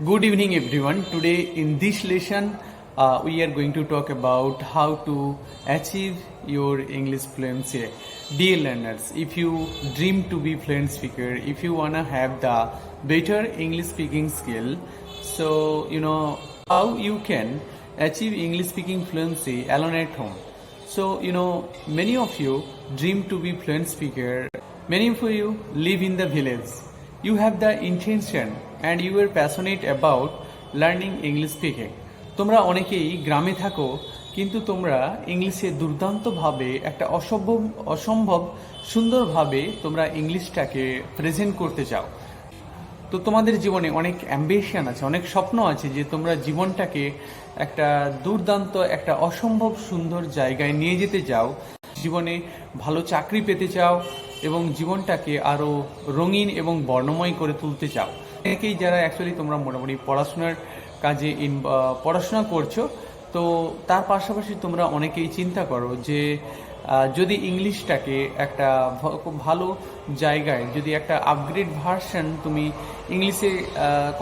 Good evening, everyone. Today, in this lesson, we are going to talk about how to achieve your English fluency. Dear learners, if you dream to be fluent speaker, if you wanna have the better English speaking skill, so you know how you can achieve English speaking fluency alone at home. So many of you dream to be fluent speaker. Many of you live in the village. You have the intention and you are passionate about learning English speaking. তোমরা অনেকেই গ্রামে থাকো, কিন্তু তোমরা ইংলিশে দুর্দান্তভাবে একটা অসম্ভব সুন্দরভাবে তোমরা ইংলিশটাকে প্রেজেন্ট করতে চাও। তো তোমাদের জীবনে অনেক অ্যাম্বিশন আছে, অনেক স্বপ্ন আছে যে তোমরা জীবনটাকে একটা দুর্দান্ত, একটা অসম্ভব সুন্দর জায়গায় নিয়ে যেতে চাও। জীবনে ভালো চাকরি পেতে চাও এবং জীবনটাকে আরো রঙিন এবং বর্ণময় করে তুলতে চাও। অনেকেই যারা অ্যাকচুয়ালি তোমরা মোটামুটি পড়াশোনার কাজে পড়াশোনা করছো, তো তার পাশাপাশি তোমরা অনেকেই চিন্তা করো যে যদি ইংলিশটাকে একটা খুব ভালো জায়গায়, যদি একটা আপগ্রেড ভার্সন তুমি ইংলিশে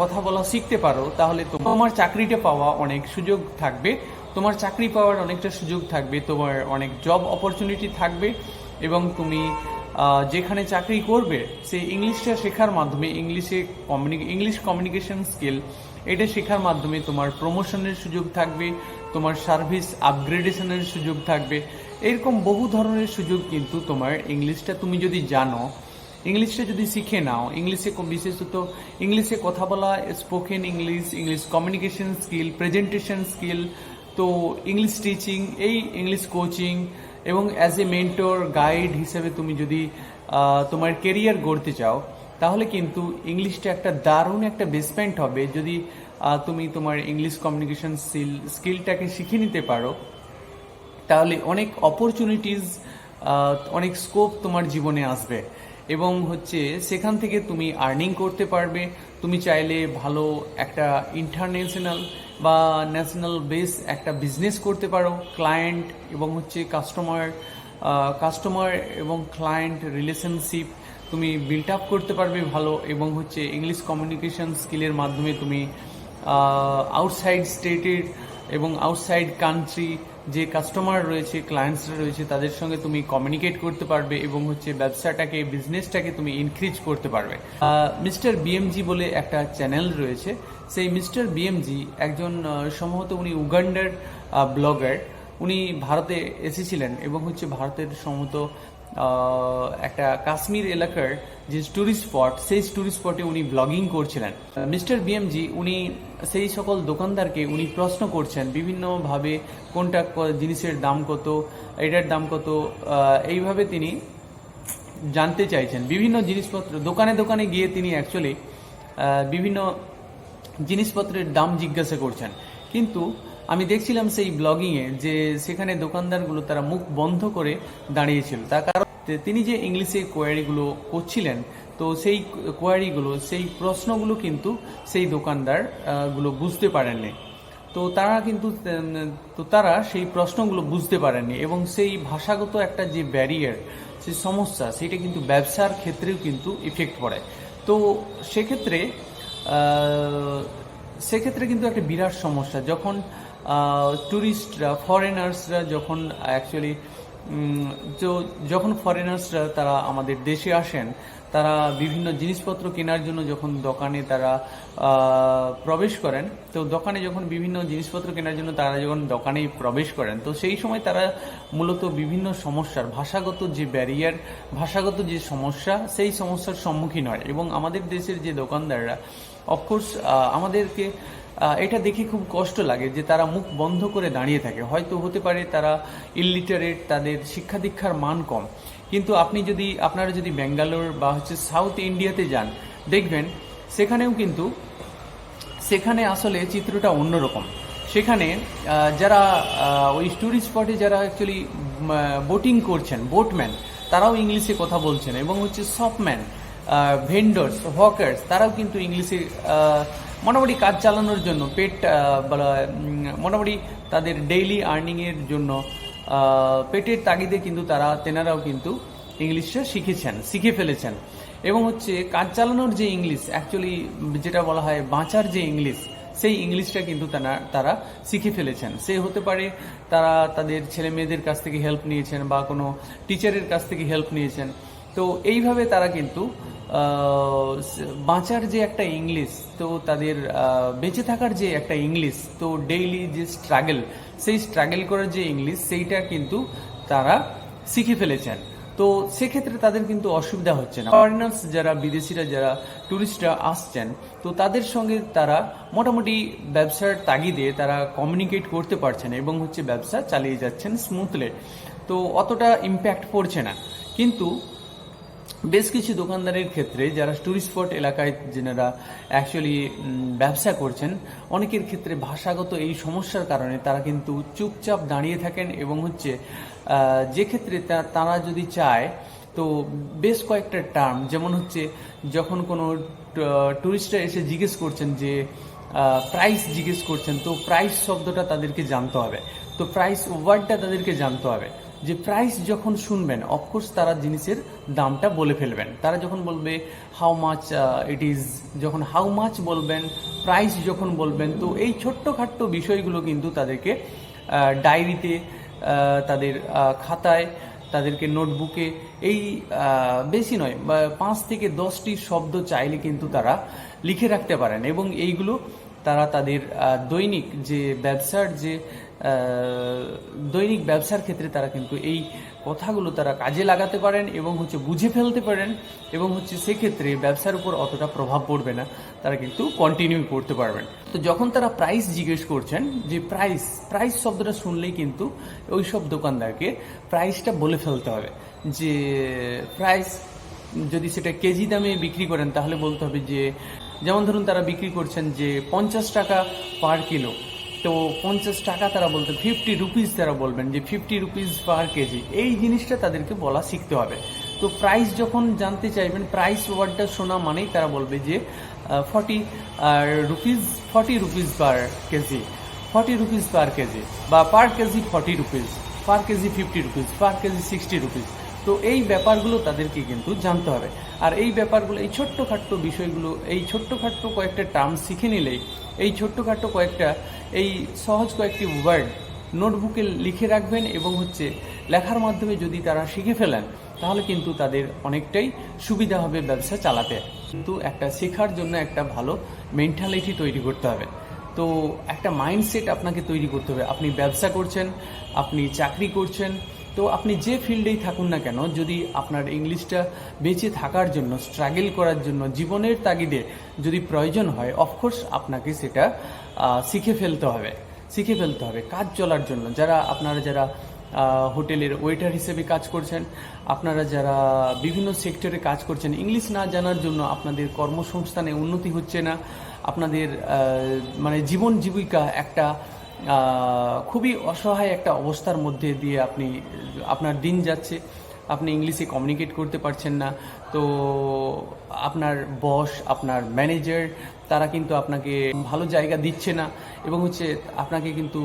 কথা বলা শিখতে পারো, তাহলে তোমার চাকরিটা পাওয়া অনেক সুযোগ থাকবে, তোমার চাকরি পাওয়ার অনেকটা সুযোগ থাকবে, তোমার অনেক জব অপরচুনিটি থাকবে এবং তুমি যেখানে চাকরি করবে সেই ইংলিশটা শেখার মাধ্যমে, ইংলিশ কমিউনিকেশন স্কিল এটা শেখার মাধ্যমে তোমার প্রমোশনের সুযোগ থাকবে, তোমার সার্ভিস আপগ্রেডেশনের সুযোগ থাকবে। এরকম বহু ধরনের সুযোগ কিন্তু তোমার ইংলিশটা তুমি যদি জানো, ইংলিশটা যদি শিখে নাও, ইংলিশে বিশেষত ইংলিশে কথা বলা, spoken English, English communication skill, presentation skill, তো ইংলিশ টিচিং, এই ইংলিশ কোচিং এবং অ্যাজ এ মেন্টর গাইড হিসেবে তুমি যদি তোমার কেরিয়ার গড়তে চাও, তাহলে কিন্তু ইংলিশটা একটা দারুণ একটা বেসমেন্ট হবে। যদি তুমি তোমার ইংলিশ কমিউনিকেশন স্কিলটাকে শিখে নিতে পারো, তাহলে অনেক অপরচুনিটিস, অনেক স্কোপ তোমার জীবনে আসবে এবং সেখান থেকে তুমি আর্নিং করতে পারবে। তুমি চাইলে ভালো একটা ইন্টারন্যাশনাল বা ন্যাশনাল বেস একটা বিজনেস করতে পারো। ক্লায়েন্ট এবং কাস্টমার এবং ক্লায়েন্ট রিলেশনশিপ তুমি বিল্ড আপ করতে পারবে ভালো, এবং ইংলিশ কমিউনিকেশন স্কিলের মাধ্যমে তুমি আউটসাইড স্টেটের এবং আউটসাইড কান্ট্রি যে কাস্টমার রয়েছে, ক্লায়েন্টসরা রয়েছে, তাদের সঙ্গে তুমি কমিউনিকেট করতে পারবে এবং ব্যবসাটাকে, বিজনেসটাকে তুমি ইনক্রিজ করতে পারবে। মিস্টার বিএমজি বলে একটা চ্যানেল রয়েছে, সেই মিস্টার বিএমজি একজন সম্ভবত উনি উগান্ডার ব্লগার। উনি ভারতে এসেছিলেন এবং ভারতের সম্ভবত একটা কাশ্মীর এলাকার যে ট্যুরিস্ট স্পট, সেই ট্যুরিস্ট স্পটে উনি ব্লগিং করছিলেন। মিস্টার বিএমজি উনি সেই সকল দোকানদারকে উনি প্রশ্ন করছেন বিভিন্নভাবে, কোনটা জিনিসের দাম কত, এটার দাম কত, এইভাবে তিনি জানতে চাইছেন। বিভিন্ন জিনিসপত্র দোকানে দোকানে গিয়ে তিনি অ্যাকচুয়ালি বিভিন্ন জিনিসপত্রের দাম জিজ্ঞাসা করছেন, কিন্তু আমি দেখছিলাম সেই ব্লগিংয়ে যে সেখানে দোকানদারগুলো তারা মুখ বন্ধ করে দাঁড়িয়েছিল। তার কারণ তিনি যে ইংলিশে কোয়ারিগুলো করছিলেন, তো সেই কোয়ারিগুলো, সেই প্রশ্নগুলো কিন্তু সেই দোকানদার গুলো বুঝতে পারেননি। তো তারা সেই প্রশ্নগুলো বুঝতে পারেননি এবং সেই ভাষাগত একটা যে ব্যারিয়ার, সেই সমস্যা, সেটা কিন্তু ব্যবসার ক্ষেত্রেও কিন্তু ইফেক্ট পড়ে। তো সেক্ষেত্রে কিন্তু একটা বিরাট সমস্যা, যখন ট্যুরিস্টরা, ফরেনার্সরা যখন ফরেনার্সরা তারা আমাদের দেশে আসেন, তারা বিভিন্ন জিনিসপত্র কেনার জন্য যখন দোকানে তারা প্রবেশ করেন, তো দোকানে যখন বিভিন্ন জিনিসপত্র কেনার জন্য তারা যখন দোকানে প্রবেশ করেন, তো সেই সময় তারা মূলত বিভিন্ন সমস্যার, ভাষাগত যে ব্যারিয়ার, ভাষাগত যে সমস্যা, সেই সমস্যার সম্মুখীন হয়। এবং আমাদের দেশের যে দোকানদাররা, অফকোর্স আমাদেরকে এটা দেখে খুব কষ্ট লাগে যে তারা মুখ বন্ধ করে দাঁড়িয়ে থাকে। হয়তো হতে পারে তারা ইলিটারেট, তাদের শিক্ষা দীক্ষার মান কম, কিন্তু আপনারা যদি ব্যাঙ্গালোর বা সাউথ ইন্ডিয়াতে যান, দেখবেন সেখানে আসলে চিত্রটা অন্যরকম। সেখানে যারা ওই ট্যুরিস্ট স্পটে যারা অ্যাকচুয়ালি বোটিং করছেন, বোটম্যান, তারাও ইংলিশে কথা বলছেন এবং শপম্যান, ভেন্ডার্স, হকার্স, তারাও কিন্তু ইংলিশে মোটামুটি কাজ চালানোর জন্য, মোটামুটি তাদের ডেইলি আর্নিংয়ের জন্য, পেটের তাগিদে কিন্তু তেনারাও কিন্তু ইংলিশটা শিখে ফেলেছেন, এবং হচ্ছে কাজ চালানোর যে ইংলিশ, অ্যাকচুয়ালি যেটা বলা হয় বাঁচার যে ইংলিশ, সেই ইংলিশটা কিন্তু তারা শিখে ফেলেছেন। সে হতে পারে তারা তাদের ছেলে মেয়েদের কাছ থেকে হেল্প নিয়েছেন বা কোনো টিচারের কাছ থেকে হেল্প নিয়েছেন। তো এইভাবে তারা কিন্তু বাঁচার যে একটা ইংলিশ, তো তাদের বেঁচে থাকার যে একটা ইংলিশ, তো ডেইলি যে স্ট্রাগল, সেই স্ট্রাগল করার যে ইংলিশ, সেইটা কিন্তু তারা শিখে ফেলেছেন। তো সেক্ষেত্রে তাদের কিন্তু অসুবিধা হচ্ছে না। ফরেনার্স যারা, বিদেশিরা যারা, ট্যুরিস্টরা আসছেন, তো তাদের সঙ্গে তারা মোটামুটি ব্যবসার তাগিদে তারা কমিউনিকেট করতে পারছেন এবং হচ্ছে ব্যবসা চালিয়ে যাচ্ছেন স্মুথলি। তো অতটা ইম্প্যাক্ট পড়ছে না। কিন্তু বেশ কিছু দোকানদারের ক্ষেত্রে যারা ট্যুরিস্ট স্পট এলাকায় যারা অ্যাকচুয়ালি ব্যবসা করছেন, অনেকের ক্ষেত্রে ভাষাগত এই সমস্যার কারণে তারা কিন্তু চুপচাপ দাঁড়িয়ে থাকেন, এবং হচ্ছে যে ক্ষেত্রে তারা যদি চায় তো বেশ কয়েকটা টার্ম, যেমন হচ্ছে যখন কোনো ট্যুরিস্টরা এসে জিজ্ঞেস করছেন যে প্রাইস জিজ্ঞেস করছেন, তো প্রাইস শব্দটা তাদেরকে জানতে হবে, তো প্রাইস ওয়ার্ডটা তাদেরকে জানতে হবে। যে প্রাইস যখন শুনবেন, অফকোর্স তারা জিনিসের দামটা বলে ফেলবেন। তারা যখন বলবে হাউ মাচ ইট ইজ, যখন হাউ মাচ বলবেন, প্রাইস যখন বলবেন, তো এই ছোট্টখাট্ট বিষয়গুলো কিন্তু তাদেরকে ডায়েরিতে, তাদের খাতায়, তাদেরকে নোটবুকে, এই বেশি নয় 5 থেকে 10টি শব্দ চাইলে কিন্তু তারা লিখে রাখতে পারেন, এবং এইগুলো তারা তাদের দৈনিক ব্যবসার ক্ষেত্রে তারা কিন্তু এই কথাগুলো তারা কাজে লাগাতে পারেন এবং হচ্ছে বুঝে ফেলতে পারেন, এবং হচ্ছে সেক্ষেত্রে ব্যবসার উপর অতটা প্রভাব পড়বে না, তারা কিন্তু কন্টিনিউ করতে পারবেন। তো যখন তারা প্রাইস জিজ্ঞেস করছেন, যে প্রাইস শব্দটা শুনলেই কিন্তু ওই সব দোকানদারকে প্রাইসটা বলে ফেলতে হবে। যে প্রাইস যদি সেটা কেজি দামে বিক্রি করেন, তাহলে বলতে হবে যে, যেমন ধরুন তারা বিক্রি করছেন যে 50 টাকা পার কিলো, তো 50 টাকা তারা বলতে 50 রুপিস তারা বলবেন যে 50 রুপিস পার কেজি। এই জিনিসটা তাদেরকে বলা শিখতে হবে। তো প্রাইস যখন জানতে চাইবেন, প্রাইস ওয়ার্ডটা শোনা মানেই তারা বলবে যে 40 rupees per KG, 40 rupees per KG, বা পার কেজি 40 রুপিস, পার কেজি 50 রুপিস, পার কেজি 60 রুপিস। তো এই ব্যাপারগুলো তাদেরকে কিন্তু জানতে হবে। আর এই ব্যাপারগুলো, এই ছোট্টখাট্ট বিষয়গুলো, এই ছোট্টখাট্ট কয়েকটা টার্ম শিখে নিলেই, এই ছোট্টখাট্ট কয়েকটা, এই সহজ কয়েকটি ওয়ার্ড নোটবুকে লিখে রাখবেন, এবং হচ্ছে লেখার মাধ্যমে যদি তারা শিখে ফেলেন, তাহলে কিন্তু তাদের অনেকটাই সুবিধা হবে ব্যবসা চালাতে। কিন্তু একটা শেখার জন্য একটা ভালো মেন্টালিটি তৈরি করতে হবে। তো একটা মাইন্ডসেট আপনাকে তৈরি করতে হবে। আপনি ব্যবসা করছেন, আপনি চাকরি করছেন, তো আপনি যে ফিল্ডেই থাকুন না কেন, যদি আপনার ইংলিশটা বেঁচে থাকার জন্য, স্ট্রাগল করার জন্য, জীবনের তাগিদে যদি প্রয়োজন হয়, অফকোর্স আপনাকে সেটা শিখে ফেলতে হবে কাজ চলার জন্য। আপনারা যারা হোটেলের ওয়েটার হিসেবে কাজ করছেন, আপনারা যারা বিভিন্ন সেক্টরে কাজ করছেন, ইংলিশ না জানার জন্য আপনাদের কর্মসংস্থানে উন্নতি হচ্ছে না, আপনাদের মানে জীবন জীবিকা একটা খুবই অসহায় একটা অবস্থার মধ্যে দিয়ে আপনার দিন যাচ্ছে, আপনি ইংলিশে কমিউনিকেট করতে পারছেন না, তো আপনার বস, আপনার ম্যানেজার, তারা কিন্তু আপনাকে ভালো জায়গা দিচ্ছে না, এবং হচ্ছে আপনাকে কিন্তু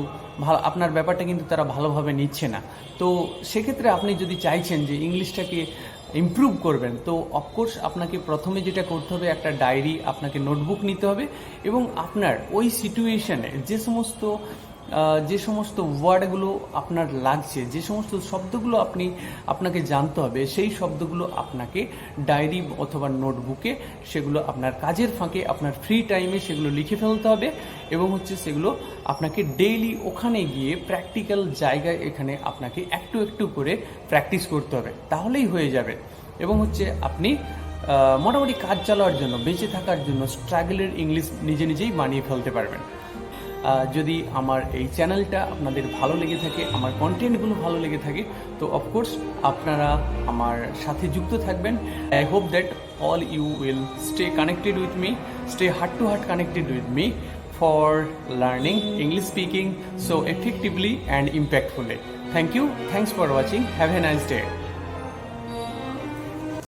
আপনার ব্যাপারটা কিন্তু তারা ভালোভাবে নিচ্ছে না। তো সেক্ষেত্রে আপনি যদি চাইছেন যে ইংলিশটাকে ইমপ্রুভ করবেন, তো অফকোর্স আপনাকে প্রথমে যেটা করতে হবে, একটা ডায়েরি, আপনাকে নোটবুক নিতে হবে, এবং আপনার ওই সিচুয়েশনে যে সমস্ত ওয়ার্ডগুলো আপনার লাগছে, যে সমস্ত শব্দগুলো আপনাকে জানতে হবে, সেই শব্দগুলো আপনাকে ডায়েরি অথবা নোটবুকে, সেগুলো আপনার কাজের ফাঁকে, আপনার ফ্রি টাইমে সেগুলো লিখে ফেলতে হবে, এবং হচ্ছে সেগুলো আপনাকে ডেইলি ওখানে গিয়ে প্র্যাকটিক্যাল জায়গায় এখানে আপনাকে একটু একটু করে প্র্যাকটিস করতে হবে, তাহলেই হয়ে যাবে। এবং হচ্ছে আপনি মোটামুটি কাজ চালানোর জন্য, বেঁচে থাকার জন্য স্ট্রাগলের ইংলিশ নিজেই বানিয়ে ফেলতে পারবেন। যদি আমার এই চ্যানেলটা আপনাদের ভালো লেগে থাকে, আমার কন্টেন্টগুলো ভালো লেগে থাকে, তো অফকোর্স আপনারা আমার সাথে যুক্ত থাকবেন। I hope that all you will stay connected with me, stay heart to heart connected with me for learning English speaking so effectively and impactfully. Thank you. Thanks for watching. Have a nice day.